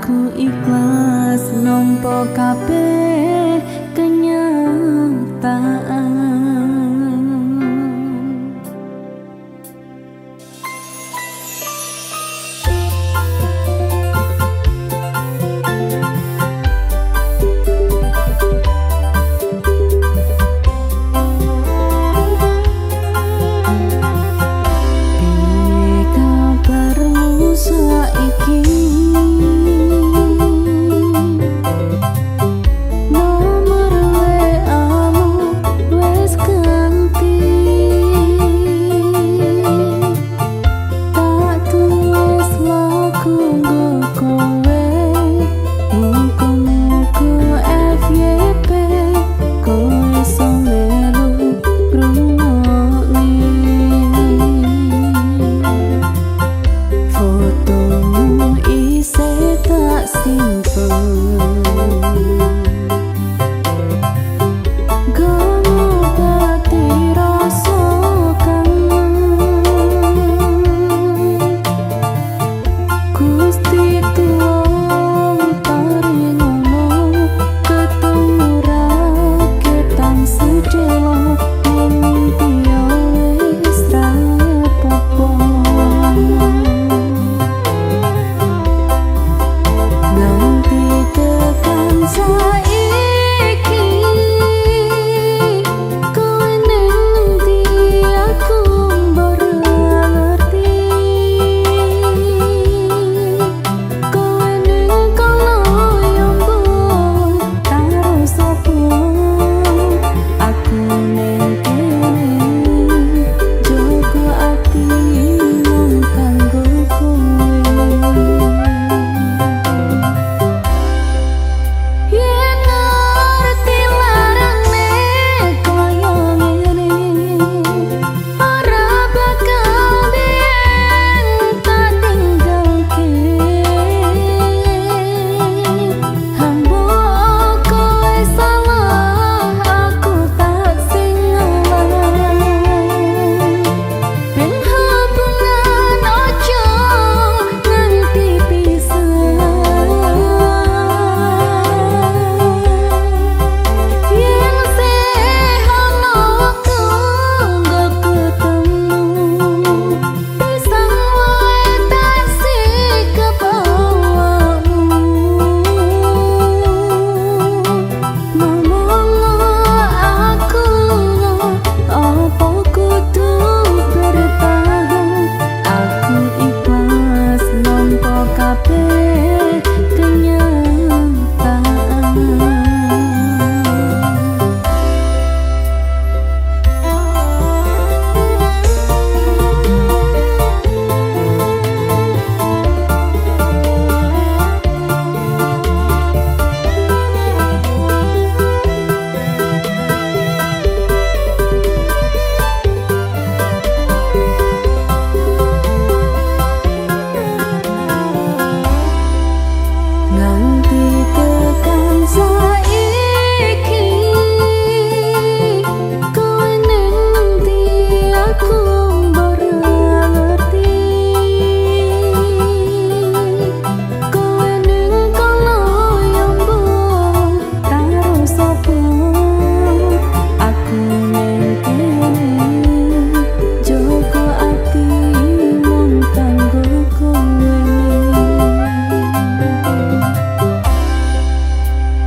Aku ikhlas nampa kabeh kenyataan.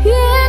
Yeah.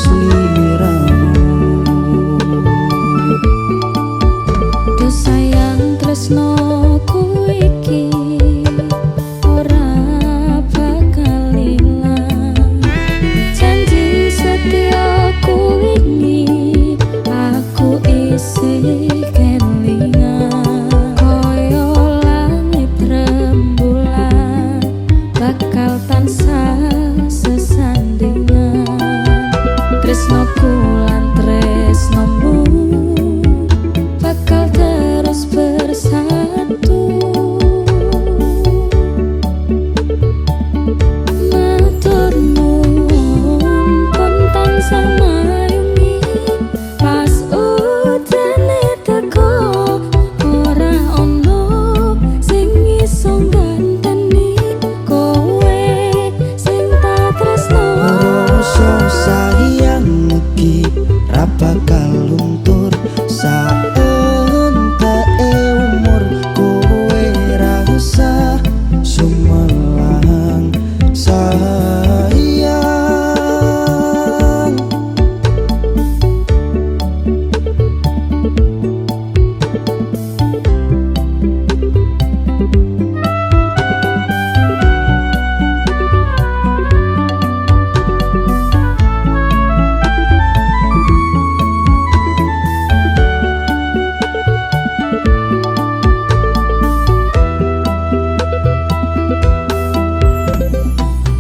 sliramu. Duh sayang tresnoku iki ora bakal ilang. Janji setiaku ini aku isi kelingan. Koyo langit rembulan bakal tansah sesandingan. Tresnoku lan tresnomu bakal terus bersatu. Matur nuwun pun tansah mayungi pas udane teko. Ora ono sing iso ganteni kowe sing tak tresno. Rasa sayang iki ra bakal luntur saenteke umur. Kowe ra usah sumelang sayang.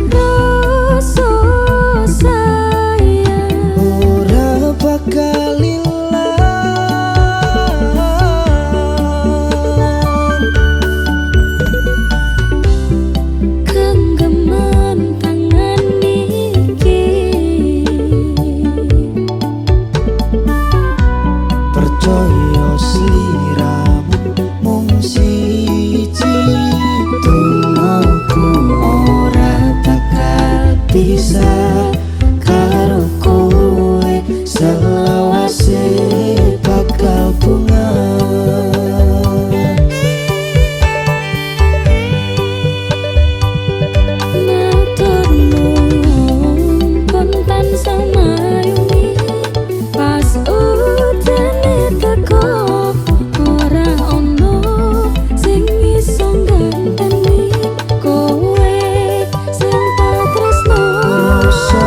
Rasa sayang Ora bakal ilang. genggaman tangan iki Percaya sliramu mung siji. Tungoku ora bakal bisa karo kowe selawase bakal bunga. matur nuwun pun tansah mayungi pas udane teko. Ora ono sing iso ganteni kowe sing tak tresno. Rasa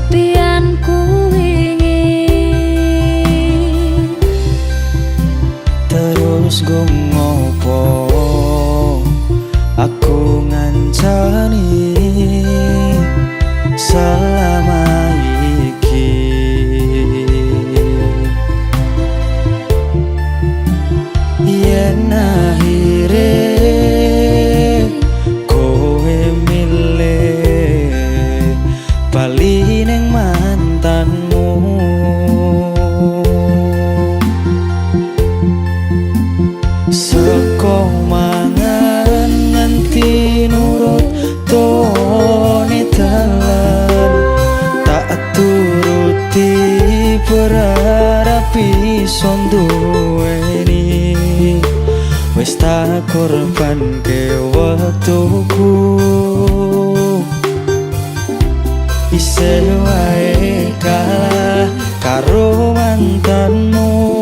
impianku ingin. Terus go ngopo aku ngancani selama iki. Yen akhire kowe milih bali ning mantanmu, seko mangan nganti nurut tone dalan, tak turuti berharap iso duweni. Wis tak korbanke wektuku, isih wae kalah karo mantanmu.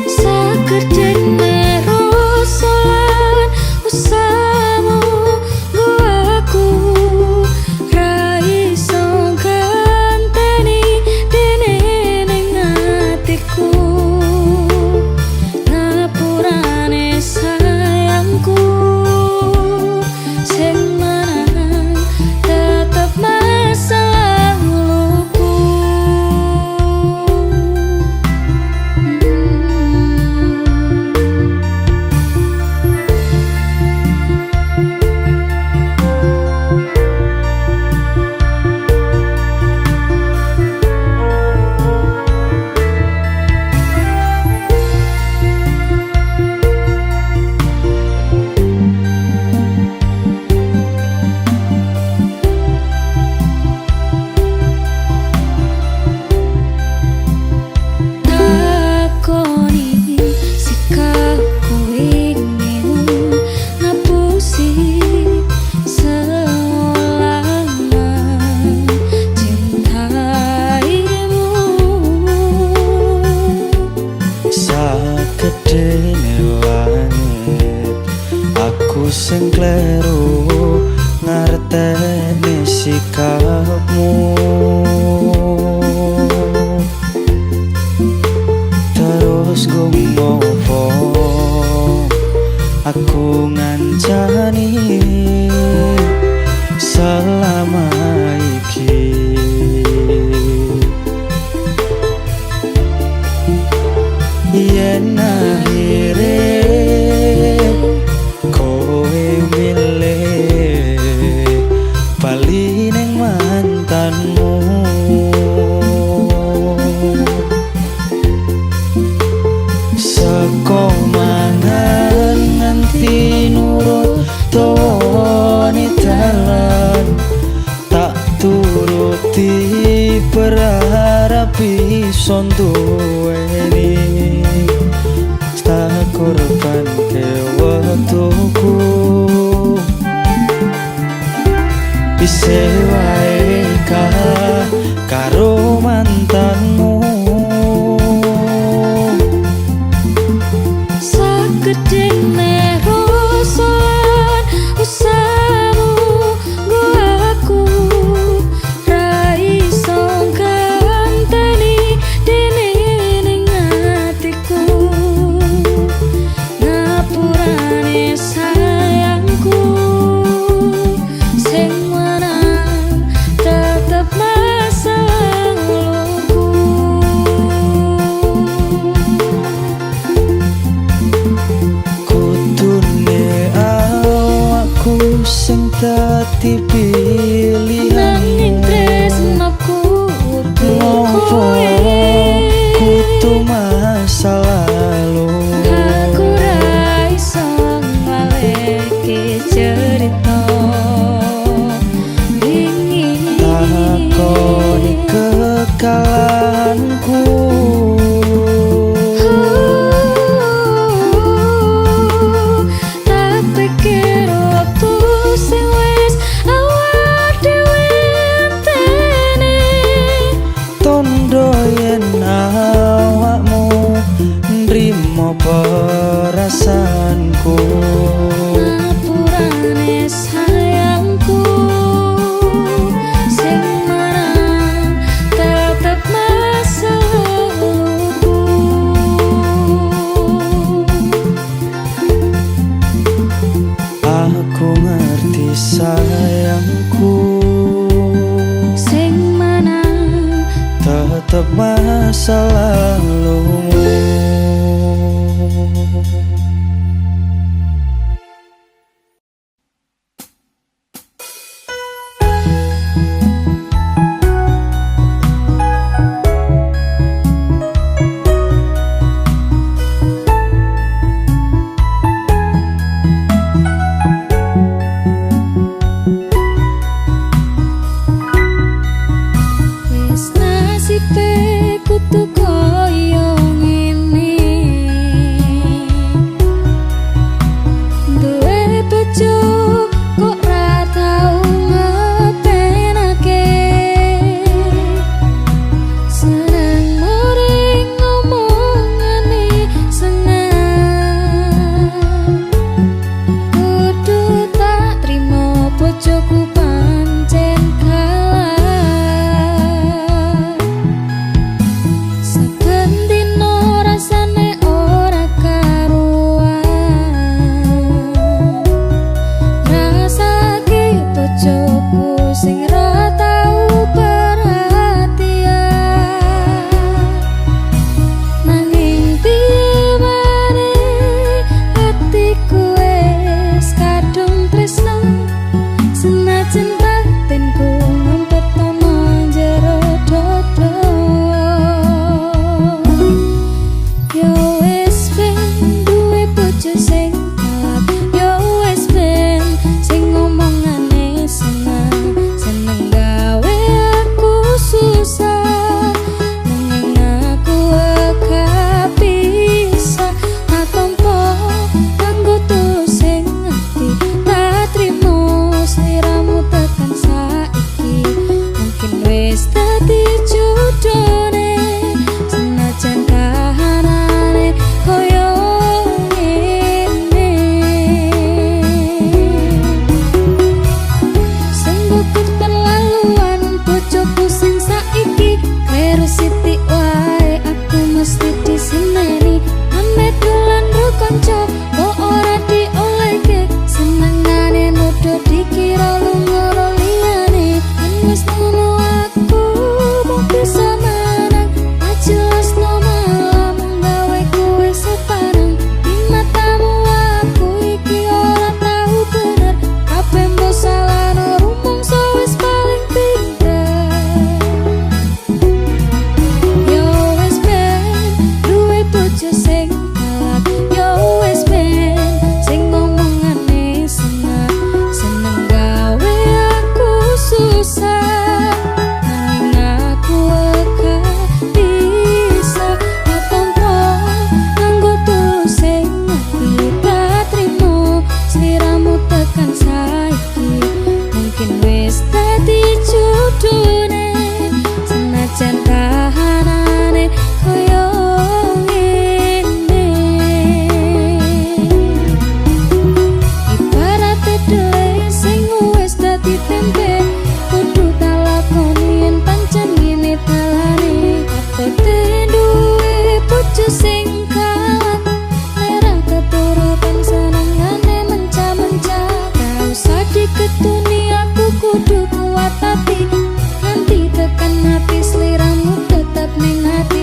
Sakedene rasa lan usahamu nggo aku ra iso ganteni dene ning atiku. Ngapurane sayangku sing menang tetep masa laluku. Takoni sikapku ingin ngapusi selama cintaimu. Sakedene langit aku sing kleru ngarteni sikapmu. Terus go ngopo aku ngancani selama iki. Yen akhire kowe milih bali ning mantanmu, seko mangan nganti nurut tone dalan, tak turuti berharap iso duweni. Tak korbanke wektuku, isih wae kalah karo mantanmu. Sakedene rasa lan usahamu nggo aku ra iso ganteni dene ning atiku. Ngapurane sayangku sing menang tetep masa laluku. Kudune awakku sing dadi Nanging pilihanmu. tresnaku Ngopo kudu masa lalu, aku ra iso ngalihke cerita wingi. takoni kekalahanku. Tak pikir waktu sing wis awak dhewe enteni. Tondo yen ngerti sayangku, sing mana tetep masa lalumu. wis nasibe kudu koyo ngene, duwe bojo kok ra tau ngepenake, seneng muring ngomongane seneng, kudu tak trimo bojoku pancen kalah. Saben dino rasane ora karuan, rasake bojoku sing ra tau perhatian, nanging piye maneh atiku wis kadung tresno, senajan batinku ngumpet ana jero dodo. Yo wis ben duwe bojo sing kalap, yo wis ben sing ngomongane seneng, seneng gawe aku susah, nanging aku gak bisa natompo kanggo sing ngerti, tak trimo sliramu tekan saiki, mungkin wis dadi judone, senajan kahanane koyo ngene. Sing bukit terlaluan bojoku sing saiki, kleru sithik wae aku mesti diseneni, ame dolan ro kanca kok ora diolehke, senengane nuduh dikira lunga liyane, kan wis ngono aku mung bisa menang, tak jelas no malam gawe kowe sepaneng, di matamu aku iki ora tau bener, kabeh mbok salahno rumangsa wis paling pinter. Yo wis ben duwe bojo sing kalap, yo wis ben sing ngomongane seneng, seneng gawe aku susah, nanging aku gak bisa natompo nganggo tulus sing ngerti, tak trimo sliramu tekan saiki, mungkin wis dadi judune, senajan kahanane koyo ngene. Ibarat dhewe sing wis dadi tempe, kudu tak lakoni yen pancen ngene dalane, apote duwe bojo sing kalap, ora keturutan senengane mencah-mencah, ra usah diketuni aku kudu kuat hati, nganti tekan hati sliramu tetap ning hati,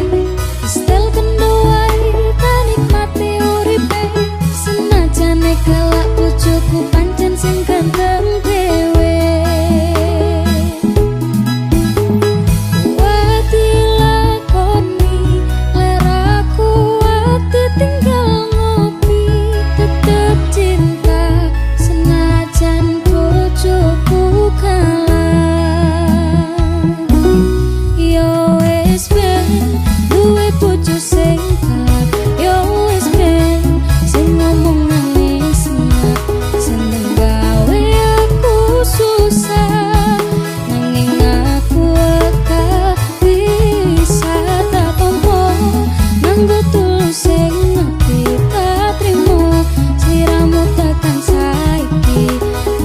istel kendo wae tak nikmati uripe, senajane galak bojoku pancen sing ganteng dhewe. Kuat dilakoni leraku ati tinggal ngopi, tetep cinta senajan bojoku kalah. Yo wis ben duwe bojo sing kalap, yo wis ben sing ngomongane seneng, seneng gawe aku susah, nanging aku gak bisa natompo nganggo tulus sing ngerti, tak trimo sliramu tekan saiki,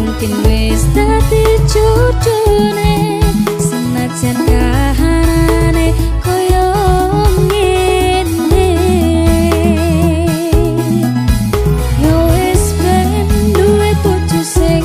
mungkin wis dadi judune, senajan kahanane koyo ngene. Yo wis ben duwe bojo sing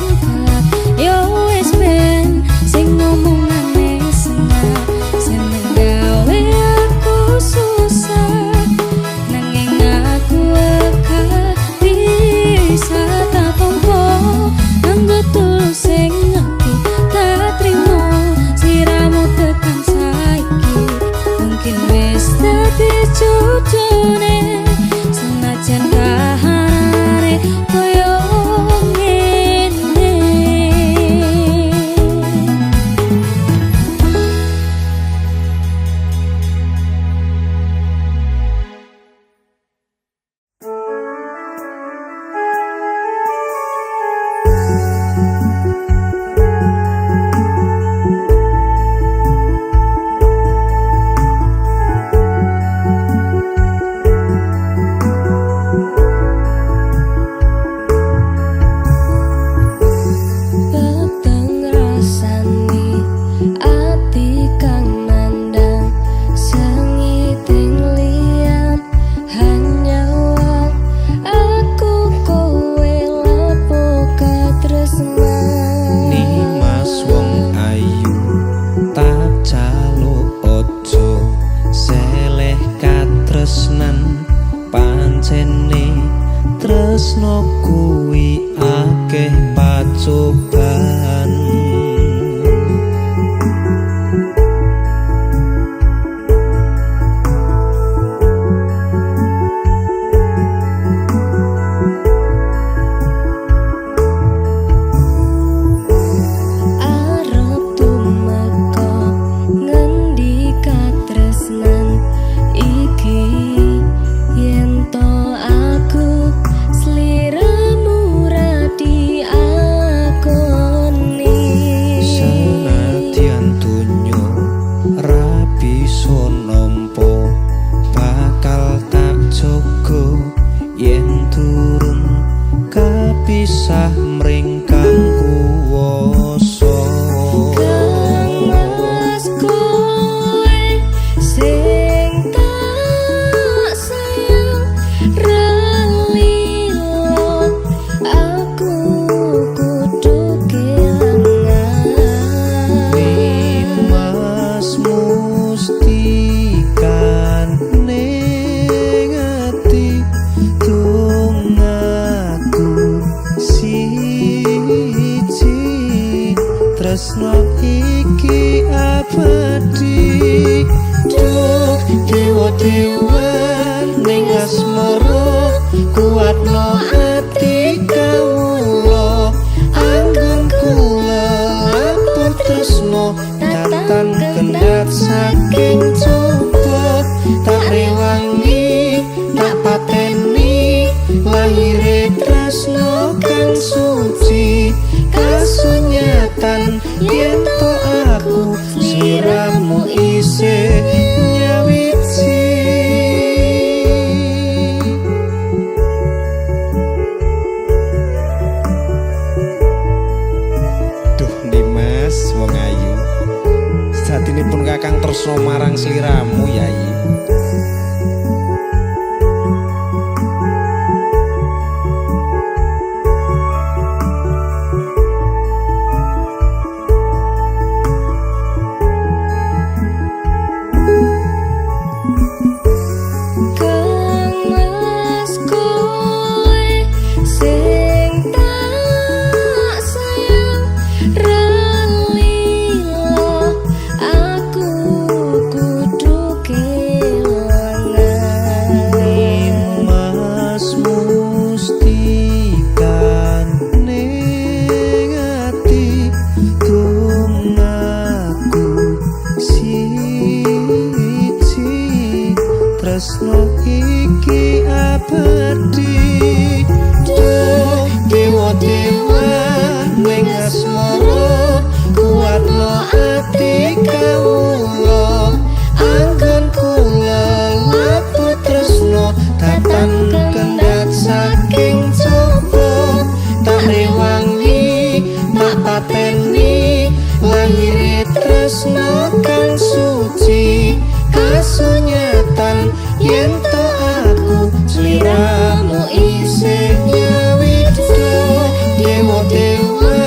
tresno iki abadi. Duh dewa-dewa ning asmara kuatno ati kawula. Anggun kula lapur tresno tatan kendhat saking coba. Tak rewangi tak pateni lahire tresno kang suci. Kasunyatan yen to aku sliramu isih nyawiji. Duh Dimas wong ayu, satinipun kakang tresno marang sliramu Yai. Tresno iki abadi. Duh dewa-dewa ning asmara kuatno ati kawula. Anggun kula lapur tresno tatan kendhat saking coba. Tak rewangi tak pateni lahire tresno kang suci. Kasunyatan yen to aku sliramu isih nyawiji. Dewa-dewa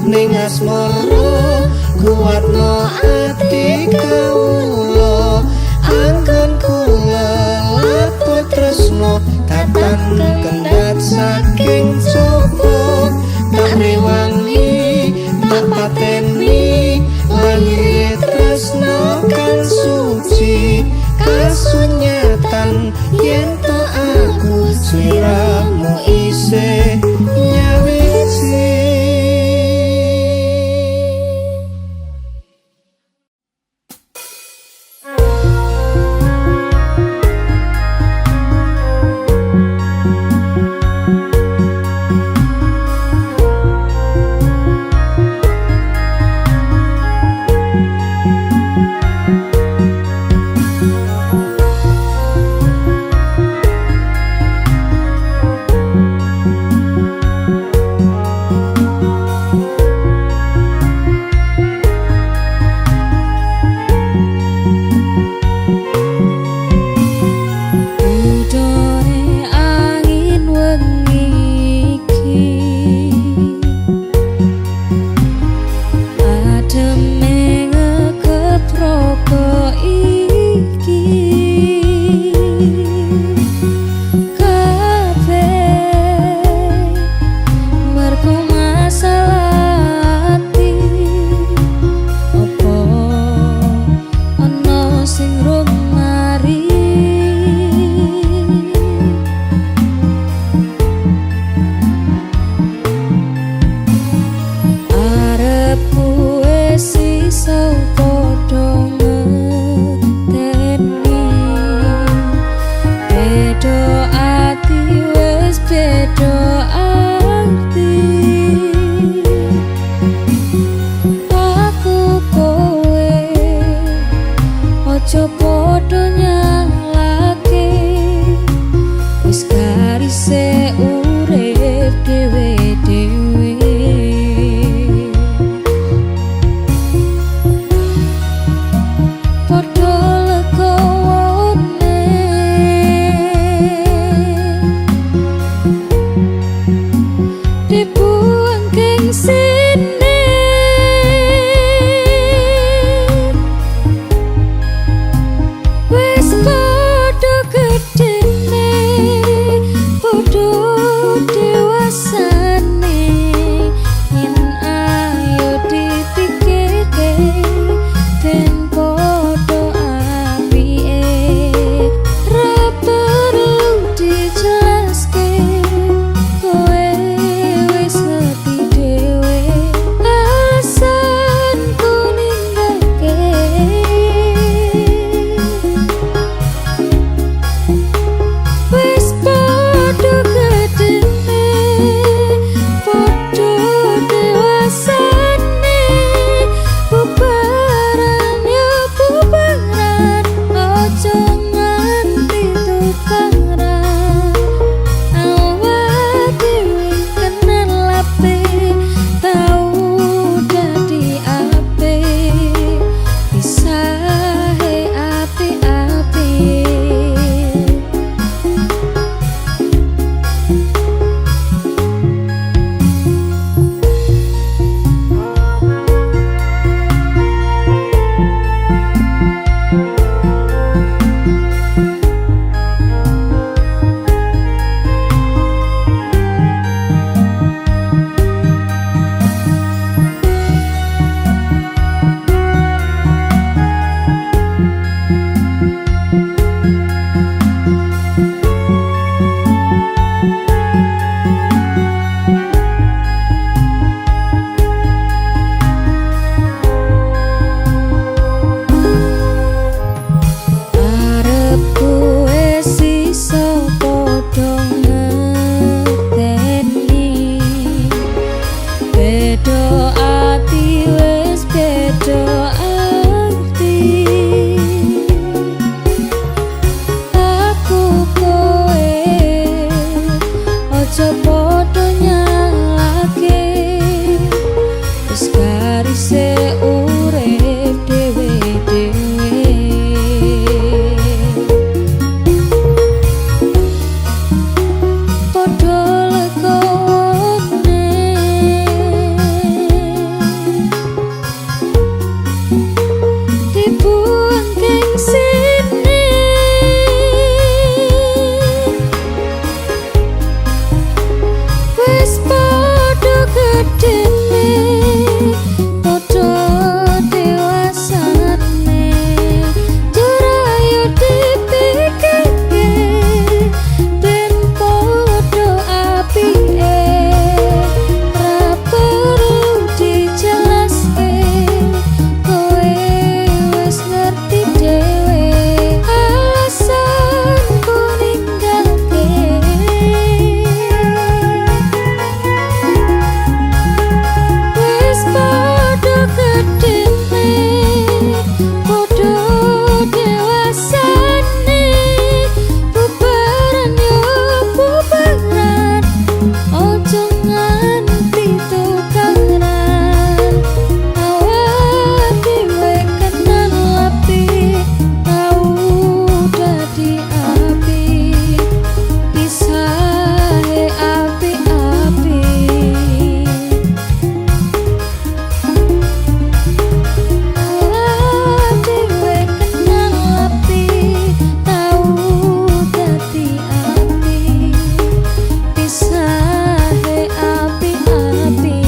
ning asmara kuatno ati kawula. Anggun kula lapur tresno tatan kendhat saking coba. Tak rewangi tak pateni lahire tresno kang suci. Kasunyatan garise urip dhewe-dhewe padha legone dibuang gengsine wis padha gedene padha dewasane jurayu dipikirke ben padha apike ra perlu dijelaske kowe wis ngerti dhewe alasanku ninggalke wis padha gedene padha dewasane bubaran yo bubaran ojo nganti tukaran awak dhewe kenal api tau dadi api pisahe api-api awak dhewe kenal api tau dadi api pisahe api-api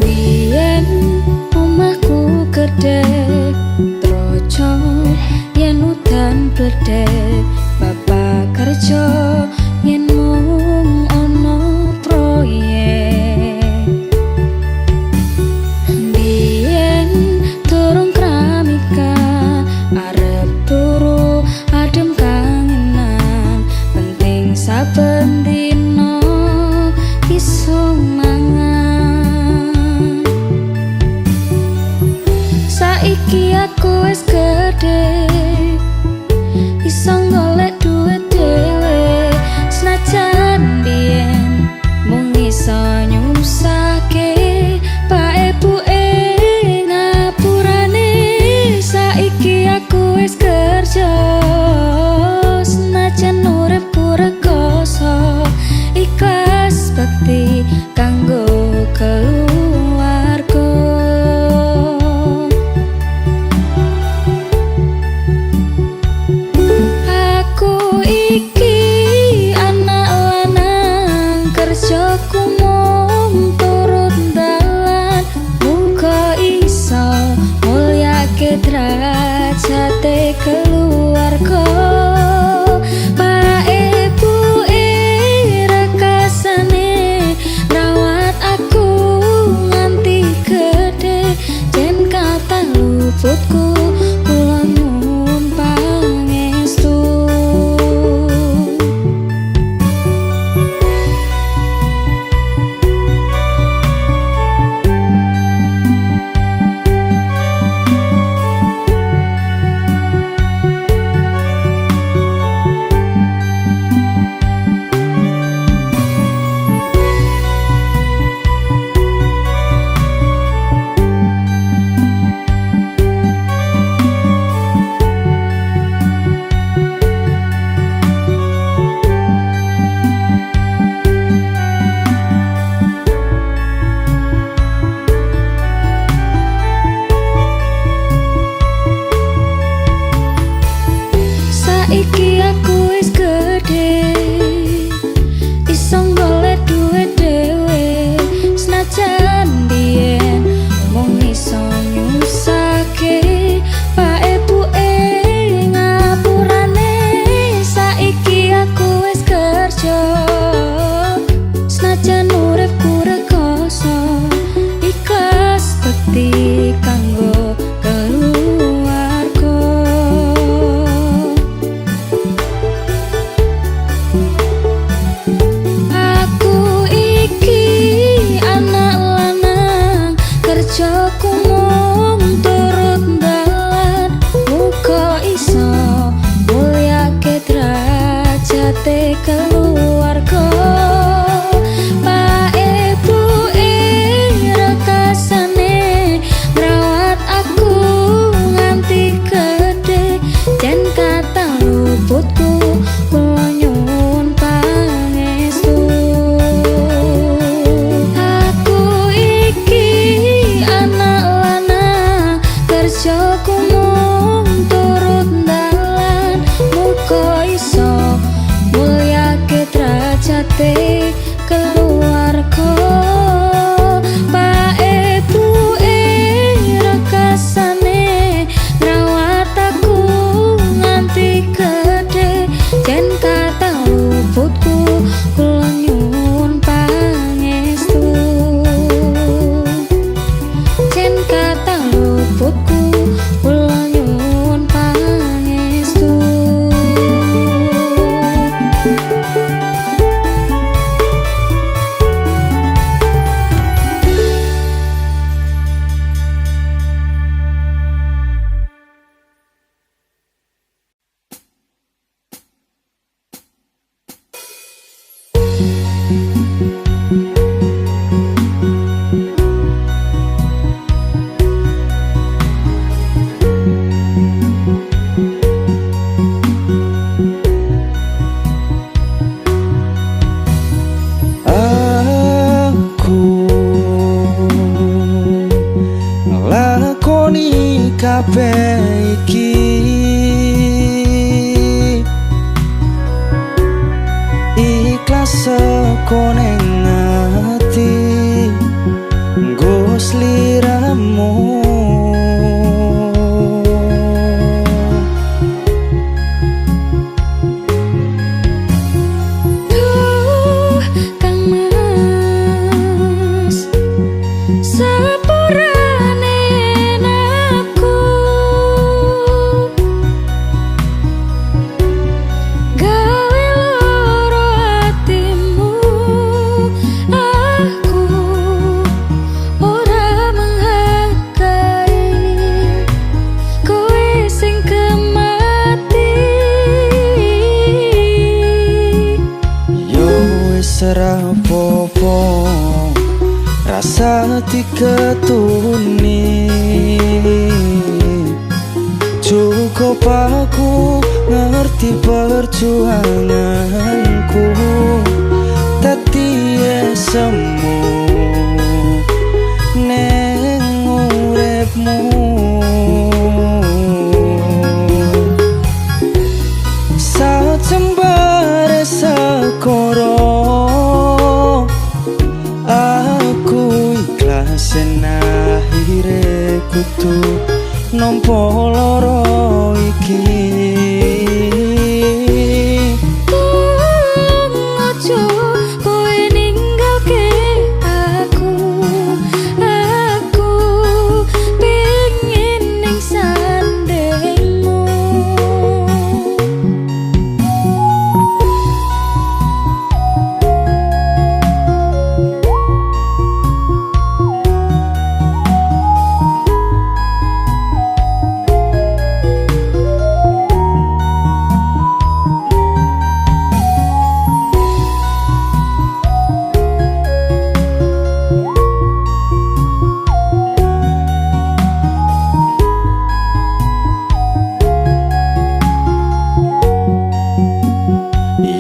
biyen omahku gedhe troco yen udan bledek bapak kerja yen mung ana proyek biyen durung kramika arep turu adem kangenan penting saben dina iso mangan saiki aku wis gedhe iso golek duit dhewe senajan biyen mung iso nyusake pak ebuke ngapurane saiki aku wis kerja senajan uripku rekoso ikhlas bekti kanggo keluarga aku iki anak lanang kerjaku mung turut dalan muga iso mulyake derajate keluarga pak ebuke rekasane rawat aku nganti gedhe jen kata luputku kula nyuwun pangestu kabeh iki ikhlas saka ning ati nggo sliramu. Duh, Kang Mas, sepurane aku gawe loro atimu. Aku ora menghargai kowe sing kemati. Yo wis ora apa-apa rasa diketuni, cukup aku ngerti perjuanganku dadi semu neng uripmu. Sajembare sekoro aku ikhlas akhire kudu nampa loro iki. Tolong ojo kowe ninggalke aku. Aku pengen ning sandengmu.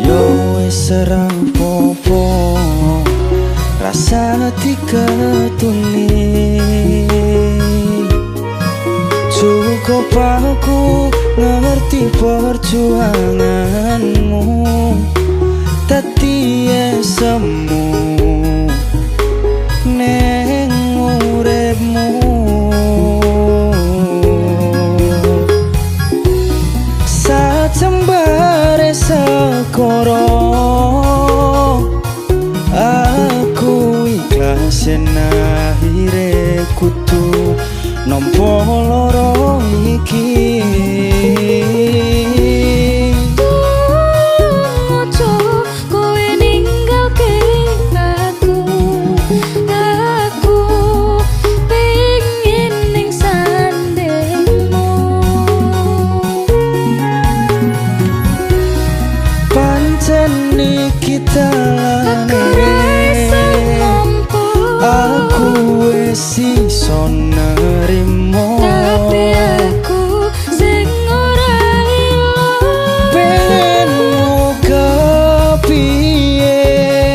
Yo wis ora apa-apa rasa diketuni, cukup aku ngerti perjuanganmu dadi semu neng uripmu. Sajembare sekoro aku ikhlas akhire kudu nampa loro iki. Tolong ojo kowe ninggalke aku. Aku pengen ning sandengmu. Pancen iki Aku rasa mampu, aku wis iso nerimo, tapi aku sing ora ilo. pengenmu kepiye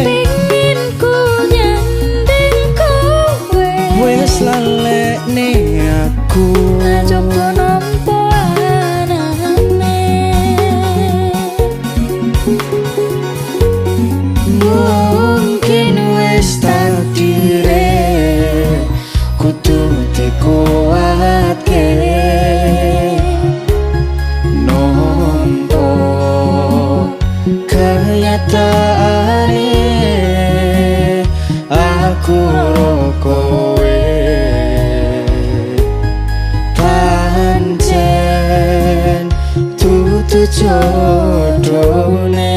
Pengen ku nyanding kowe, wis lalekne aku. ngajobo nampa anane. Mungkin wis takdire kudu dikuatke nompo kenyataane aku ro kowe pancen tutu jodone.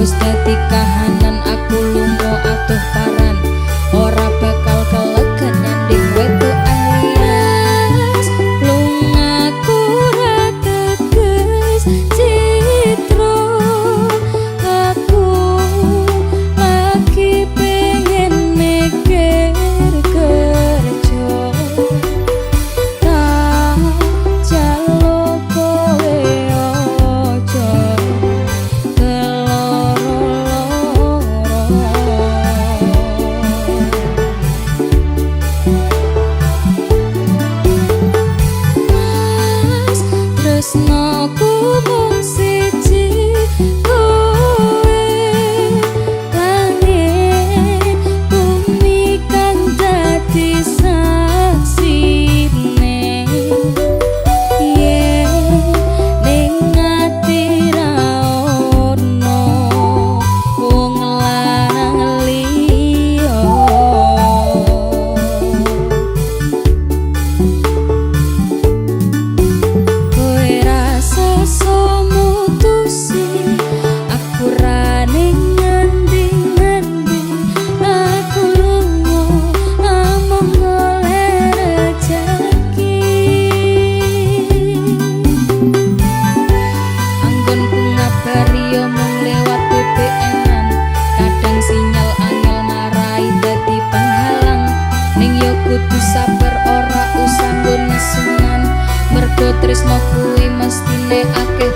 Wis dadi kahanan aku lunga atuh paran ora bakal kelegan nyanding wedok alias lungaku ra teges citro aku lagi pengen mikir kerja tak jaluk kowe ojo tresnoku mung siji kowe langit bumi kang dadi saksine yen ning ati ra ono wong lanang liya kowe rasa mutusi aku ra ning ngendi-ngendi aku lunga amung golek rejeki anggonku ngabari yo mung lewat BBM-an kadang sinyal angel marai dadi penghalang ning yo kudu sabar ora usah nggo nesungan mergo tresno kuwi mestine akeh